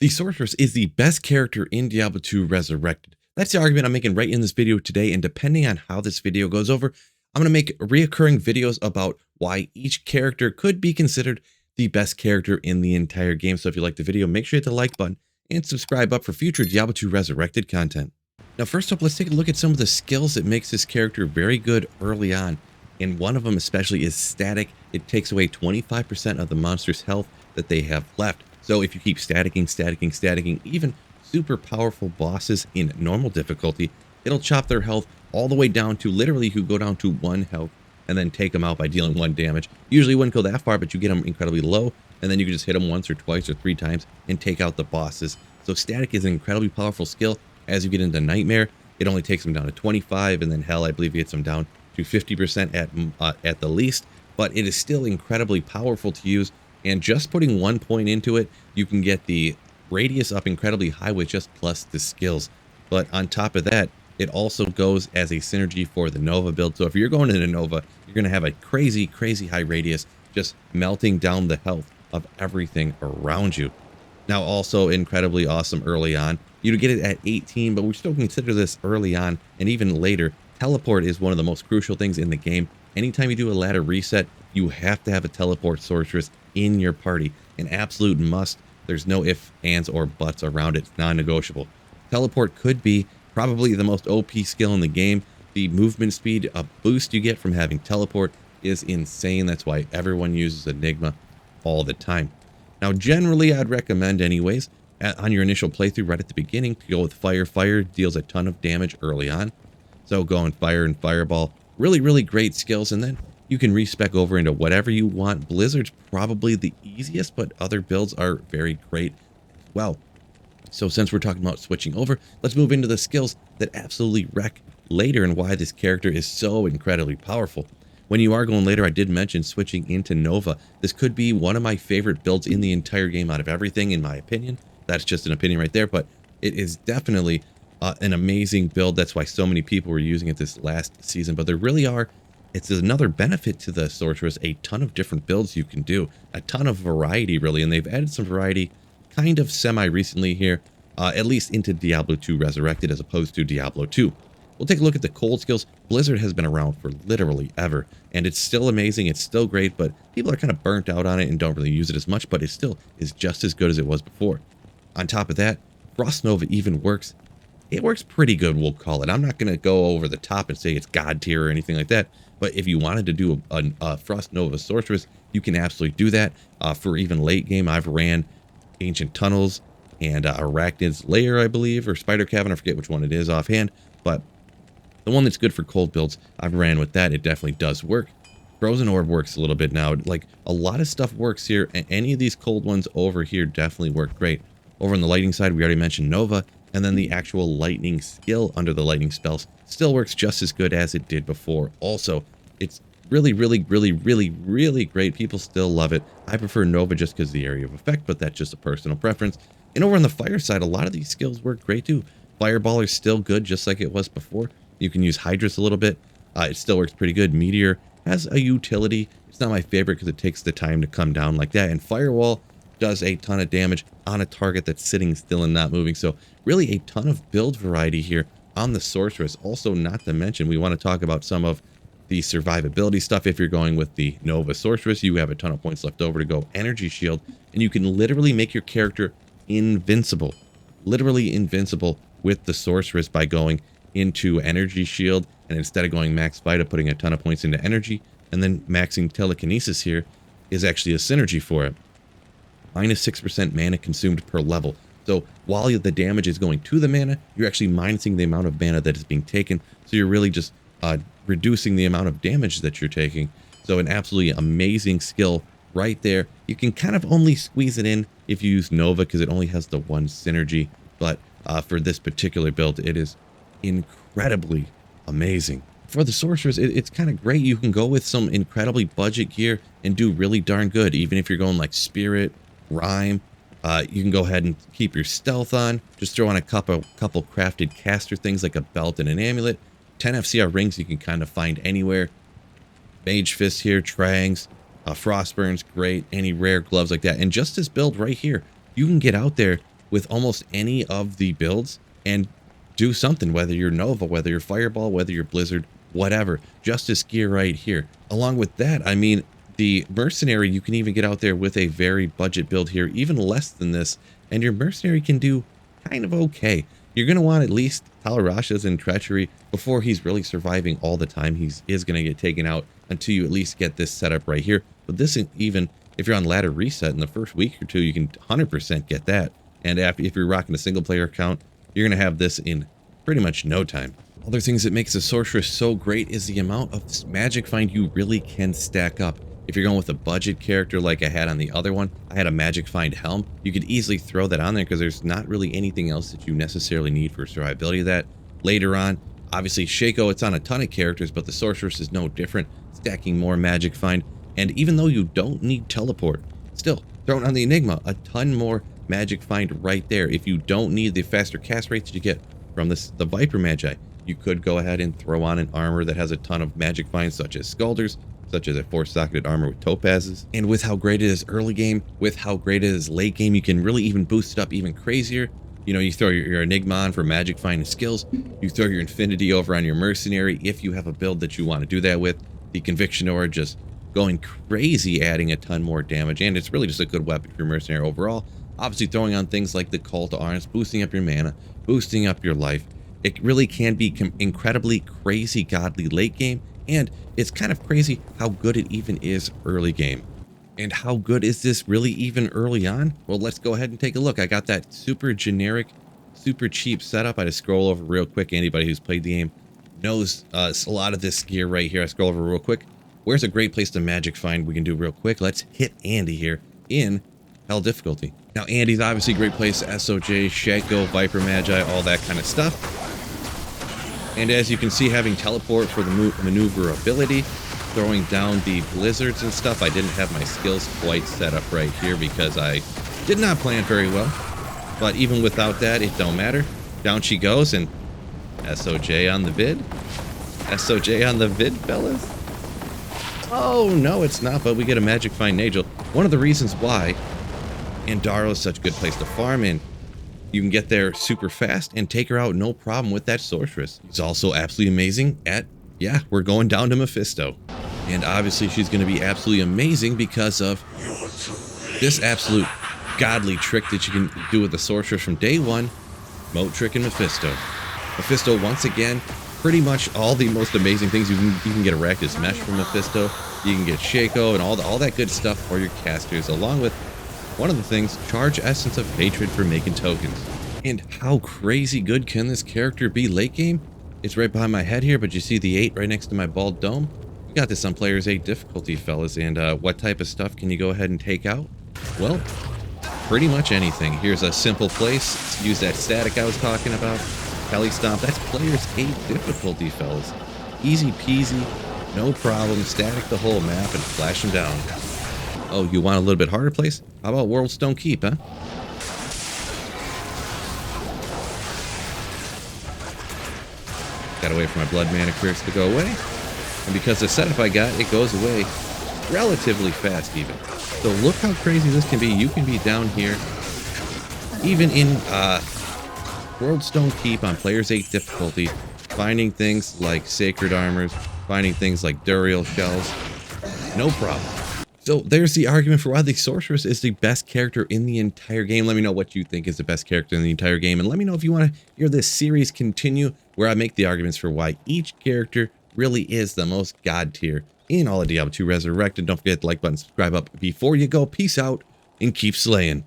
The Sorceress is the best character in Diablo 2 Resurrected. That's the argument I'm making right in this video today, and depending on how this video goes over, I'm going to make reoccurring videos about why each character could be considered the best character in the entire game. So if you like the video, make sure you hit the like button and subscribe up for future Diablo 2 Resurrected content. Now first up, let's take a look at some of the skills that makes this character very good early on. And one of them especially is static. It takes away 25% of the monster's health that they have left. So if you keep staticking, even super powerful bosses in normal difficulty, it'll chop their health all the way down to literally you go down to 1 health and then take them out by dealing 1 damage. Usually wouldn't go that far, but you get them incredibly low, and then you can just hit them once or twice or 3 times and take out the bosses. So static is an incredibly powerful skill. As you get into Nightmare, it only takes them down to 25, and then Hell, I believe, gets them down to 50% at the least, but it is still incredibly powerful to use. And just putting 1 point into it, you can get the radius up incredibly high with just plus the skills. But on top of that, it also goes as a synergy for the Nova build. So if you're going into Nova, you're going to have a crazy high radius, just melting down the health of everything around you. Now also incredibly awesome early on. You get it at 18, but we still consider this early on, and even later. Teleport is one of the most crucial things in the game. Anytime you do a ladder reset, you have to have a teleport sorceress in your party. An absolute must. There's no ifs, ands, or buts around it. It's non-negotiable. Teleport could be probably the most OP skill in the game. The movement speed boost you get from having teleport is insane. That's why everyone uses Enigma all the time. Now, generally, I'd recommend anyways, on your initial playthrough right at the beginning, to go with Fire. Fire deals a ton of damage early on. So going Fire and Fireball, really great skills, and then you can respec over into whatever you want. Blizzard's probably the easiest, but other builds are very great as well. So since we're talking about switching over, let's move into the skills that absolutely wreck later and why this character is so incredibly powerful. When you are going later, I did mention switching into Nova. This could be one of my favorite builds in the entire game out of everything, in my opinion. That's just an opinion right there, but it is definitely an amazing build. That's why so many people were using it this last season. But there really are, it's another benefit to the Sorceress, a ton of different builds you can do, a ton of variety really, and they've added some variety kind of semi-recently here, at least into Diablo 2 Resurrected as opposed to Diablo 2. We'll take a look at the cold skills. Blizzard has been around for literally ever, and it's still amazing, it's still great, but people are kind of burnt out on it and don't really use it as much, but it still is just as good as it was before. On top of that, Frost Nova even works. It works pretty good, we'll call it. I'm not going to go over the top and say it's God tier or anything like that, but if you wanted to do a Frost Nova Sorceress, you can absolutely do that. For even late game, I've ran Ancient Tunnels and Arachnid's Lair, I believe, or Spider Cavern, I forget which one it is offhand, but the one that's good for cold builds, I've ran with that. It definitely does work. Frozen Orb works a little bit now. Like, a lot of stuff works here, and any of these cold ones over here definitely work great. Over on the lightning side, we already mentioned Nova, and then the actual lightning skill under the lightning spells still works just as good as it did before. Also, it's really great. People still love it. I prefer Nova just because of the area of effect, but that's just a personal preference. And over on the fire side, a lot of these skills work great too. Fireball is still good, just like it was before. You can use Hydrus a little bit. It still works pretty good. Meteor has a utility. It's not my favorite because it takes the time to come down like that. And Firewall does a ton of damage on a target that's sitting still and not moving. So really a ton of build variety here on the Sorceress. Also, not to mention, we want to talk about some of the survivability stuff. If you're going with the Nova Sorceress, you have a ton of points left over to go Energy Shield, and you can literally make your character invincible. Literally invincible with the Sorceress by going into Energy Shield, and instead of going max Vita, putting a ton of points into energy, and then maxing Telekinesis here is actually a synergy for it. Minus 6% mana consumed per level. So while the damage is going to the mana, you're actually minusing the amount of mana that is being taken. So you're really just reducing the amount of damage that you're taking. So an absolutely amazing skill right there. You can kind of only squeeze it in if you use Nova because it only has the one synergy. But for this particular build, it is incredibly amazing. For the Sorceress, it's kind of great. You can go with some incredibly budget gear and do really darn good. Even if you're going like Spirit, Rhyme, you can go ahead and keep your stealth on. Just throw on a couple crafted caster things like a belt and an amulet. 10 FCR rings you can kind of find anywhere. Mage Fist here, Trangs, Frostburn's great. Any rare gloves like that. And just this build right here, you can get out there with almost any of the builds and do something, whether you're Nova, whether you're Fireball, whether you're Blizzard, whatever. Justice gear right here. Along with that, I mean, the Mercenary, you can even get out there with a very budget build here, even less than this, and your Mercenary can do kind of okay. You're going to want at least Talarashas and Treachery before he's really surviving all the time. He is going to get taken out until you at least get this set up right here. But this, even if you're on ladder reset in the first week or two, you can 100% get that. And if you're rocking a single player account, you're going to have this in pretty much no time. Other things that makes the Sorceress so great is the amount of magic find you really can stack up. If you're going with a budget character like I had on the other one, I had a magic find helm. You could easily throw that on there because there's not really anything else that you necessarily need for survivability of that. Later on, obviously Shaco, it's on a ton of characters, but the Sorceress is no different, stacking more magic find. And even though you don't need teleport, still throwing on the Enigma, a ton more magic find right there. If you don't need the faster cast rates that you get from the Viper Magi, you could go ahead and throw on an armor that has a ton of magic finds, such as Scalders, such as a 4-socketed armor with topazes. And with how great it is early game, with how great it is late game, you can really even boost it up even crazier. You know, you throw your Enigma on for magic find and skills. You throw your Infinity over on your Mercenary if you have a build that you want to do that with. The Conviction Aura just going crazy, adding a ton more damage. And it's really just a good weapon for your Mercenary overall. Obviously throwing on things like the Call to Arms, boosting up your mana, boosting up your life. It really can be incredibly crazy godly late game. And it's kind of crazy how good it even is early game. And how good is this really even early on? Well, let's go ahead and take a look. I got that super generic, super cheap setup. I just scroll over real quick. Anybody who's played the game knows a lot of this gear right here. I scroll over real quick. Where's a great place to magic find we can do real quick? Let's hit Andy here in Hell difficulty. Now, Andy's obviously a great place. SOJ, Shaco, Viper Magi, all that kind of stuff. And as you can see, having teleport for the maneuverability, throwing down the blizzards and stuff. I didn't have my skills quite set up right here because I did not plan very well. But even without that, it don't matter. Down she goes, and SOJ on the vid. SOJ on the vid, fellas. Oh, no, it's not, but we get a magic find Nagel. One of the reasons why Andaro is such a good place to farm in. You can get there super fast and take her out no problem with that Sorceress. She's also absolutely amazing at, yeah, we're going down to Mephisto. And obviously she's going to be absolutely amazing because of this absolute godly trick that you can do with the Sorceress from day one. Moat trick and Mephisto. Mephisto, once again, pretty much all the most amazing things. You can get a Arachnus Mesh from Mephisto. You can get Shaco and all that good stuff for your casters, along with one of the things, charge Essence of Hatred for making tokens. And how crazy good can this character be late game? It's right behind my head here, but you see the 8 right next to my bald dome? You got this on Players 8 difficulty, fellas, and what type of stuff can you go ahead and take out? Well, pretty much anything. Here's a simple place. Use that static I was talking about. Heli Stomp, that's Players 8 difficulty, fellas. Easy peasy, no problem. Static the whole map and flash them down. Oh, you want a little bit harder place? How about Worldstone Keep, huh? Got to wait for my blood mana clears to go away. And because the setup I got, it goes away relatively fast even. So look how crazy this can be. You can be down here, even in Worldstone Keep on Players 8 difficulty, finding things like Sacred Armors, finding things like Duriel Shells. No problem. So there's the argument for why the Sorceress is the best character in the entire game. Let me know what you think is the best character in the entire game. And let me know if you want to hear this series continue, where I make the arguments for why each character really is the most god tier in all of Diablo 2 Resurrected. Don't forget to like button, subscribe up before you go. Peace out and keep slaying.